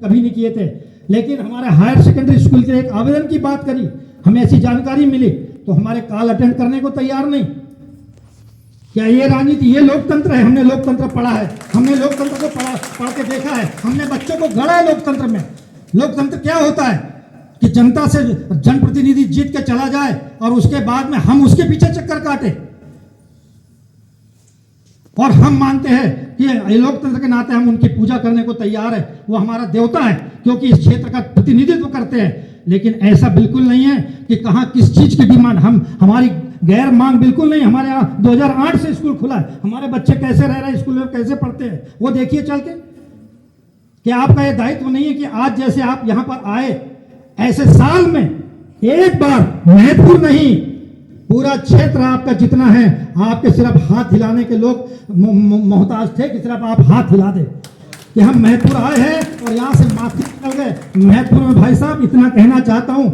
कभी नहीं किए थे, लेकिन हमारे हायर सेकेंडरी स्कूल के एक आवेदन की बात करी, हमें ऐसी जानकारी मिली तो हमारे कॉल अटेंड करने को तैयार नहीं। क्या ये राजनीति, ये लोकतंत्र है? हमने लोकतंत्र पढ़ा है, हमने लोकतंत्र को पढ़ के देखा है, हमने बच्चों को गढ़ा है लोकतंत्र में। लोकतंत्र क्या होता है कि जनता से जनप्रतिनिधि जीत के चला जाए और उसके बाद में हम उसके पीछे चक्कर काटे। और हम मानते हैं कि लोकतंत्र के नाते हम उनकी पूजा करने को तैयार है, वो हमारा देवता है क्योंकि इस क्षेत्र का प्रतिनिधित्व करते हैं। लेकिन ऐसा बिल्कुल नहीं है कि कहां किस चीज की डिमांड, हमारी गैर मांग बिल्कुल नहीं। हमारे यहाँ 2008 से स्कूल खुला है, हमारे बच्चे कैसे रह रहे हैं स्कूल में, कैसे पढ़ते हैं वो देखिए चल के। क्या आपका ये दायित्व नहीं है कि आज जैसे आप यहाँ पर आए, ऐसे साल में एक बार महत्वपूर्ण नहीं, पूरा क्षेत्र आपका जितना है, आपके सिर्फ हाथ हिलाने के लोग मोहताज थे कि सिर्फ आप हाथ हिला दे कि हम महतपुर आए हैं और यहाँ से माफी निकल गए। महतपुर में भाई साहब इतना कहना चाहता हूँ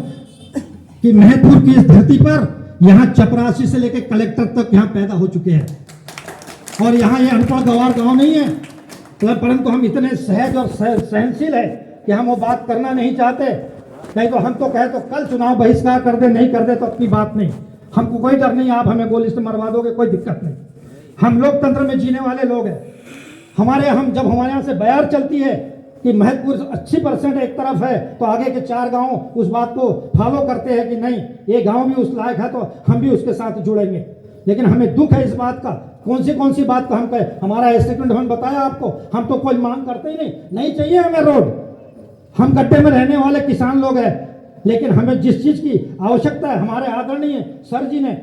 कि महतपुर की इस धरती पर यहाँ चपरासी से लेकर कलेक्टर तक यहाँ पैदा हो चुके हैं और यहाँ ये अनपढ़ गंवार गांव नहीं है, परंतु हम इतने सहज और सहनशील है कि हम वो बात करना नहीं चाहते। नहीं तो हम तो कहे तो कल चुनाव बहिष्कार कर दे, नहीं कर दे तो अपनी बात नहीं, हमको कोई डर नहीं, आप हमें गोली से मरवा दोगे कोई दिक्कत नहीं। हम लोकतंत्र में जीने वाले लोग हैं। जब हमारे यहाँ से बयार चलती है कि महतपुर 80% एक तरफ है तो आगे के 4 गांव उस बात को फॉलो करते हैं कि नहीं ये गांव भी उस लायक है तो हम भी उसके साथ जुड़ेंगे। लेकिन हमें दुख है इस बात का, कौन सी बात का हम कहे, हमारा एस्टेटमेंट हमने बताया आपको, हम तो कोई मांग करते ही नहीं चाहिए हमें रोड। हम गड्ढे में रहने वाले किसान लोग हैं, लेकिन हमें जिस चीज की आवश्यकता है, हमारे आदरणीय सर जी ने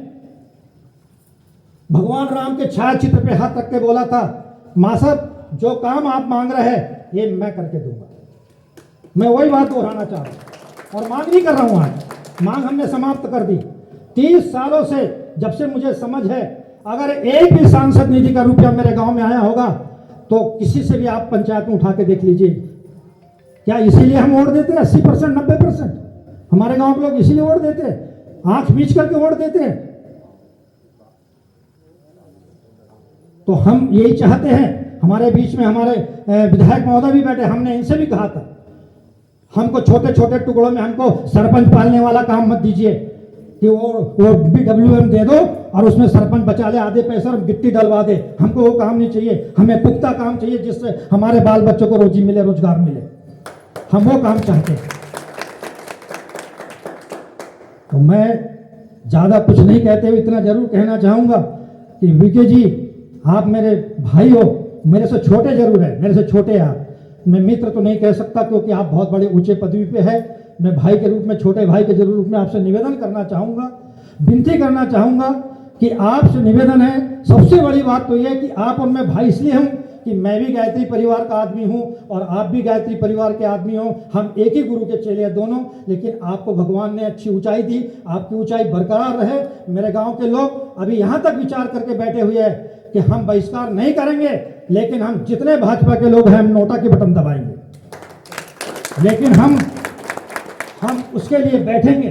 भगवान राम के छायाचित्र पे हाथ रख के बोला था, मां साहब जो काम आप मांग रहे हैं ये मैं करके दूंगा। मैं वही बात दोहराना चाह रहा हूं और मांग नहीं कर रहा हूं, आज मांग हमने समाप्त कर दी। 30 सालों से जब से मुझे समझ है, अगर एक भी सांसद निधि का रुपया मेरे गांव में आया होगा तो किसी से भी आप पंचायत में उठा के देख लीजिए। क्या इसीलिए हम वोट देते हैं? 80% 90% हमारे गांव के लोग इसीलिए वोट देते हैं, आंख मीच करके वोट देते हैं। तो हम यही चाहते हैं, हमारे बीच में हमारे विधायक महोदय भी बैठे, हमने इनसे भी कहा था हमको छोटे छोटे टुकड़ों में हमको सरपंच पालने वाला काम मत दीजिए कि वो BWM दे दो और उसमें सरपंच बचा ले आधे पैसे और गिट्टी डलवा दे, हमको वो काम नहीं चाहिए। हमें पुख्ता काम चाहिए जिससे हमारे बाल बच्चों को रोजी मिले, रोजगार मिले, हम वो काम चाहते हैं। तो मैं ज्यादा कुछ नहीं कहते हुए इतना जरूर कहना चाहूंगा कि वीके जी आप मेरे भाई हो, मेरे से छोटे जरूर है, मेरे से छोटे हैं आप, मैं मित्र तो नहीं कह सकता क्योंकि आप बहुत बड़े ऊंचे पदवी पे है। मैं भाई के रूप में, छोटे भाई के जरूर रूप में आपसे निवेदन करना चाहूंगा, विनती करना चाहूंगा कि आपसे निवेदन है, सबसे बड़ी बात तो यह कि आप और मैं भाई इसलिए हूं कि मैं भी गायत्री परिवार का आदमी हूं और आप भी गायत्री परिवार के आदमी हो, हम एक ही गुरु के चेले हैं दोनों। लेकिन आपको भगवान ने अच्छी ऊंचाई दी, आपकी ऊंचाई बरकरार रहे। मेरे गांव के लोग अभी यहां तक विचार करके बैठे हुए हैं कि हम बहिष्कार नहीं करेंगे, लेकिन हम जितने भाजपा के लोग हैं हम नोटा के बटन दबाएंगे, लेकिन हम उसके लिए बैठेंगे,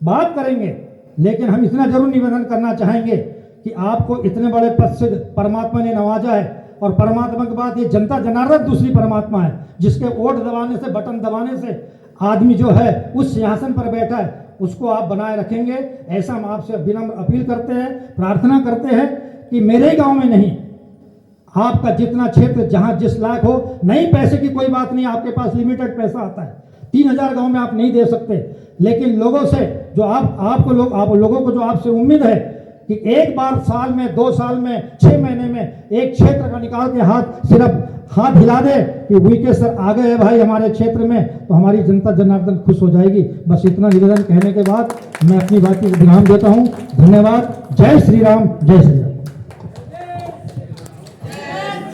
बात करेंगे। लेकिन हम इतना जरूर निवेदन करना चाहेंगे कि आपको इतने बड़े पद से परमात्मा ने नवाजा है और परमात्मा के बाद ये जनता जनार्दन दूसरी परमात्मा है, जिसके वोट दबाने से, बटन दबाने से आदमी जो है उस सिंहासन पर बैठा है, उसको आप बनाए रखेंगे। ऐसा हम आपसे विनम्र अपील करते हैं, प्रार्थना करते हैं कि मेरे गांव में नहीं, आपका जितना क्षेत्र जहां जिस लायक हो, नहीं पैसे की कोई बात नहीं, आपके पास लिमिटेड पैसा आता है, 3000 गांव में आप नहीं दे सकते, लेकिन लोगों से जो आप लोगों को जो आपसे उम्मीद है कि एक बार साल में, 2 साल में, 6 महीने में एक क्षेत्र का निकाल के सिर्फ हाथ हिला दे कि वीके सर आ गए हैं भाई हमारे क्षेत्र में, तो हमारी जनता जनार्दन खुश हो जाएगी। बस इतना निवेदन कहने के बाद मैं अपनी बात को विराम देता हूं। धन्यवाद। जय श्री राम, जय श्री राम।